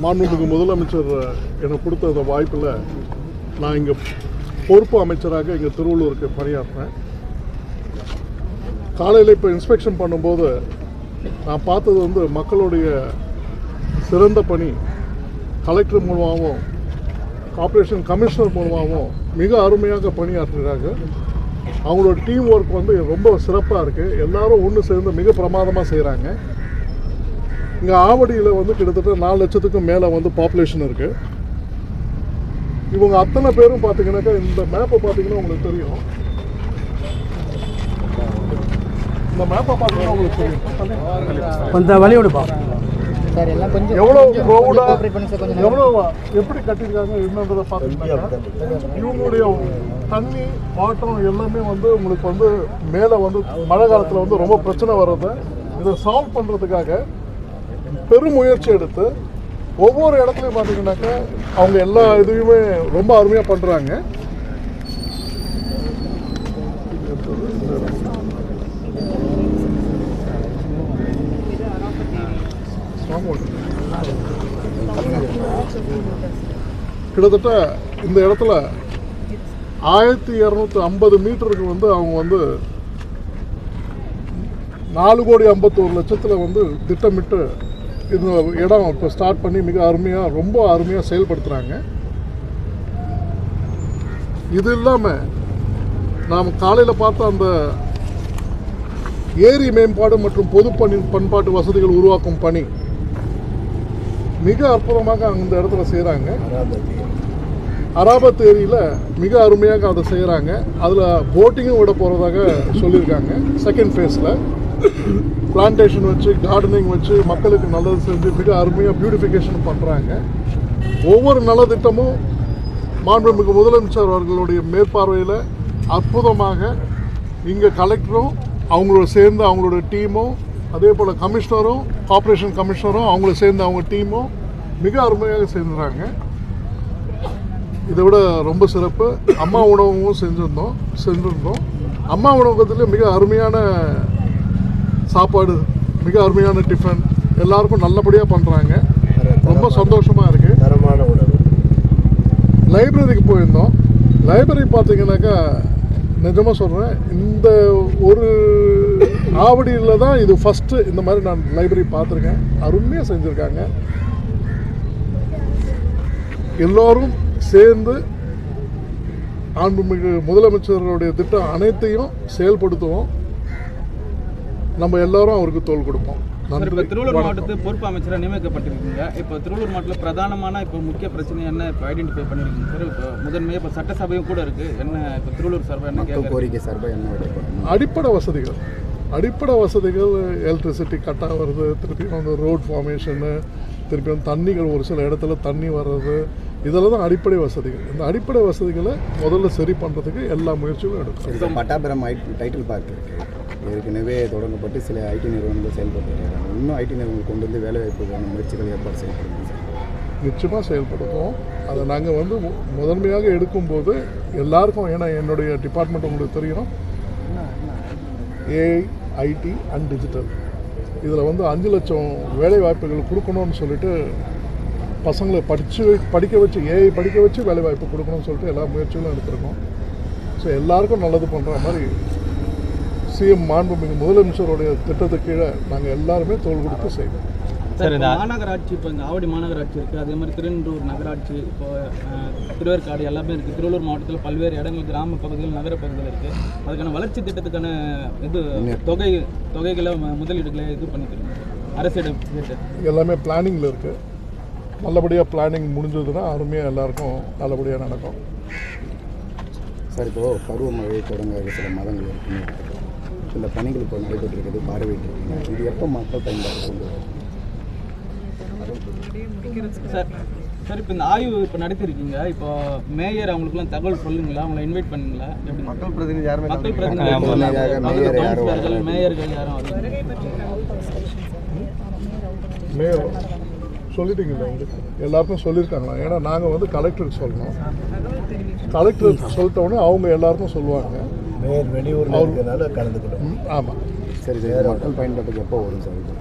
மாண்புமிகு முதலமைச்சர் எனக்கு கொடுத்த அந்த வாய்ப்பில் நான் இங்கே பொறுப்பு அமைச்சராக இங்கே திருவள்ளூருக்கு பணியாற்றினேன். காலையில் இப்போ இன்ஸ்பெக்ஷன் பண்ணும்போது நான் பார்த்தது வந்து மக்களுடைய சிறந்த பணி கலெக்டர் மூலமாகவும் கார்ப்பரேஷன் கமிஷனர் மூலமாகவும் மிக அருமையாக பணியாற்றுகிறாங்க. அவங்களோட டீம் ஒர்க் வந்து ரொம்ப சிறப்பாக இருக்குது. எல்லாரும் ஒன்று சேர்ந்து மிக பிரமாதமாக செய்கிறாங்க. இங்கே ஆவடியில் வந்து கிட்டத்தட்ட 4 லட்சத்துக்கும் மேலே வந்து பாப்புலேஷன் இருக்குது. இவங்க அத்தனை பேரும் பார்த்தீங்கன்னாக்கா இந்த மேப்பை பார்த்தீங்கன்னா உங்களுக்கு தெரியும். இந்த மேப்பை பார்த்தீங்கன்னா உங்களுக்கு தெரியும். கொஞ்சம் வழி விடுப்பா சார். எல்லாம் கொஞ்சம் எவ்வளோ க்ரௌடாக எவ்வளோ எப்படி கட்டியிருக்காங்க என்னன்றதை பார்த்தீங்கன்னா இவங்களுடைய தண்ணி வாட்டம் எல்லாமே வந்து உங்களுக்கு வந்து மேலே வந்து மழை காலத்தில் வந்து ரொம்ப பிரச்சனை வர்றதை இதை சால்வ் பண்ணுறதுக்காக பெரும் முயற்சி எடுத்து ஒவ்வொரு இடத்துலையும் பார்த்தீங்கன்னாக்கா அவங்க எல்லா இதுவுமே ரொம்ப அருமையாக பண்ணுறாங்க. கிட்டத்தட்ட இந்த இடத்துல 1250 மீட்டருக்கு வந்து அவங்க வந்து 4,51,00,000 வந்து திட்டமிட்டு இந்த இடம் இப்போ ஸ்டார்ட் பண்ணி மிக அருமையாக ரொம்ப அருமையாக செயல்படுத்துகிறாங்க. இது இல்லாமல் நாம் காலையில் பார்த்த அந்த ஏரி மேம்பாடு மற்றும் பொது பண்பாட்டு வசதிகள் உருவாக்கும் பணி மிக அற்புதமாக அந்த இடத்துல செய்கிறாங்க. அராபத் ஏரியில் மிக அருமையாக அதை செய்கிறாங்க. அதில் போட்டிங்கும் விட போகிறதாக சொல்லியிருக்காங்க. செகண்ட் ஃபேஸில் பிளான்டேஷன் வச்சு கார்டனிங் வச்சு மக்களுக்கு நல்லது செஞ்சு மிக அருமையாக பியூட்டிஃபிகேஷன் பண்ணுறாங்க. ஒவ்வொரு நலத்திட்டமும் மாண்புமிகு முதலமைச்சர் அவர்களுடைய மேற்பார்வையில் அற்புதமாக இங்கே கலெக்டரும் அவங்களோட சேர்ந்து அவங்களோட டீமும் அதே போல் கமிஷனரும் கார்ப்பரேஷன் கமிஷனரும் அவங்கள சேர்ந்து அவங்க டீமும் மிக அருமையாக செஞ்சுறாங்க. இதை விட ரொம்ப சிறப்பு அம்மா உணவகமும் செஞ்சுருந்தோம். அம்மா உணவகத்தில் மிக அருமையான சாப்பாடு, மிக அருமையான டிஃபன் எல்லாருக்கும் நல்லபடியாக பண்ணுறாங்க. ரொம்ப சந்தோஷமாக இருக்குது. தரமான உணவு. லைப்ரரிக்கு போயிருந்தோம். லைப்ரரி பார்த்தீங்கன்னாக்கா நிஜமாக சொல்கிறேன், இந்த ஒரு ஆவடியில் தான் இது ஃபஸ்ட்டு இந்த மாதிரி நான் லைப்ரரி பார்த்துருக்கேன். அருமையாக செஞ்சுருக்காங்க. எல்லோரும் சேர்ந்து மாண்புமிகு முதலமைச்சர்களுடைய திட்டம் அனைத்தையும் செயல்படுத்துவோம். நம்ம எல்லாரும் அவருக்கு தோள் கொடுப்போம். இப்போ திருவள்ளூர் மாவட்டத்துக்கு பொறுப்பு அமைச்சராக நியமிக்கப்பட்டிருக்கீங்க. இப்போ திருவள்ளூர் மாவட்டத்தில் பிரதானமான இப்போ முக்கிய பிரச்சனை என்ன இப்போ ஐடென்டிஃபை பண்ணியிருக்கீங்க சார்? இப்போ முதன்மையாக இப்போ சட்டசபையும் கூட இருக்குது. என்ன இப்போ திருவள்ளூர் சார்பாக என்ன கோரிக்கை சார்பாக என்ன அடிப்படை வசதிகள் எலக்ட்ரிசிட்டி கட்டாக வருது, திருப்பியும் வந்து ரோட் ஃபார்மேஷனு, திருப்பியும் தண்ணிகள் ஒரு சில இடத்துல தண்ணி வர்றது, இதெல்லாம் தான் அடிப்படை வசதிகள். இந்த அடிப்படை வசதிகளை முதல்ல சரி பண்ணுறதுக்கு எல்லா முயற்சிகளும் எடுக்கும். பட்டாபுரம் டைட்டில் பார்க் இருக்குது. ஏற்கனவே தொடங்கப்பட்டு சில ஐடி நிறுவனங்கள் செயல்பட்டு வருகிறாங்க. இன்னும் ஐடி நிறுவனங்கள் கொண்டு வந்து வேலைவாய்ப்புக்கான முயற்சிகள் ஏற்பாடு செய்யப்படுது. நிச்சயமாக செயல்படுத்துவோம். அதை நாங்கள் வந்து முதன்மையாக எடுக்கும்போது எல்லாருக்கும், ஏன்னா என்னுடைய டிபார்ட்மெண்ட் உங்களுக்கு தெரியும், ஏஐ, ஐடி அண்ட் டிஜிட்டல், இதில் வந்து 5 லட்சம் வேலை வாய்ப்புகள் கொடுக்கணும்னு சொல்லிட்டு பசங்களை படிக்க வச்சு ஏஐ படிக்க வச்சு வேலை வாய்ப்பு கொடுக்கணும்னு சொல்லிட்டு எல்லா முயற்சிகளும் எடுத்திருக்கோம். ஸோ எல்லாருக்கும் நல்லது பண்ணுற மாதிரி சிஎம் மாண்புமிகு முதலமைச்சருடைய திட்டத்துக்கு கீழே நாங்கள் எல்லாருமே தோள் கொடுத்து செய்வோம். சார், மாநகராட்சி இப்போ இந்த ஆவடி மாநகராட்சி இருக்குது, அதே மாதிரி திருநெல்வேலூர் நகராட்சி, இப்போ திருவேற்காடு எல்லாமே இருக்குது. திருவள்ளூர் மாவட்டத்தில் பல்வேறு இடங்கள் கிராம பகுதிகள் நகர பகுதிகள் இருக்குது. அதுக்கான வளர்ச்சி திட்டத்துக்கான தொகைகளை முதலீடுகளை இது பண்ணிக்கிறோம். அரசிடம் எல்லாமே பிளானிங்கில் இருக்குது. நல்லபடியாக பிளானிங் முடிஞ்சதுன்னா அருமையாக எல்லாருக்கும் நல்லபடியாக நடக்கும். சார், இப்போது பருவமழை தொடங்க சில மாதங்கள் இருக்குன்னு இந்த பணிகள் இப்போ நடைபெற்றிருக்கிறது, பார்வையிட்டிருக்கீங்க. இது எப்போ மக்கள் பயன்பாடு கொண்டு வரும் சார்? சார், இப்போ இந்த ஆய்வு இப்போ நடத்திருக்கீங்க. இப்போ மேயர் அவங்களுக்குலாம் தகவல் சொல்லுங்களா? அவங்கள இன்வைட் பண்ணுங்களா? எப்படி மக்கள் பிரதிநிதி யாருமே மேயர்கள் யாரும் மேயர் சொல்லிட்டீங்களா? உங்களுக்கு எல்லாருக்கும் சொல்லியிருக்காங்களா? ஏன்னா நாங்கள் வந்து கலெக்டருக்கு சொல்லணும். கலெக்டர் சொல்லிட்டோன்னே அவங்க எல்லாருக்கும் சொல்லுவாங்க. மேயர் வெளியூரில் இருக்கிறதுனால கலந்துக்கிட்டோம். ஆமாம். சரி, மக்கள் பயன்பாட்டுக்கு எப்போ வரும் சார்?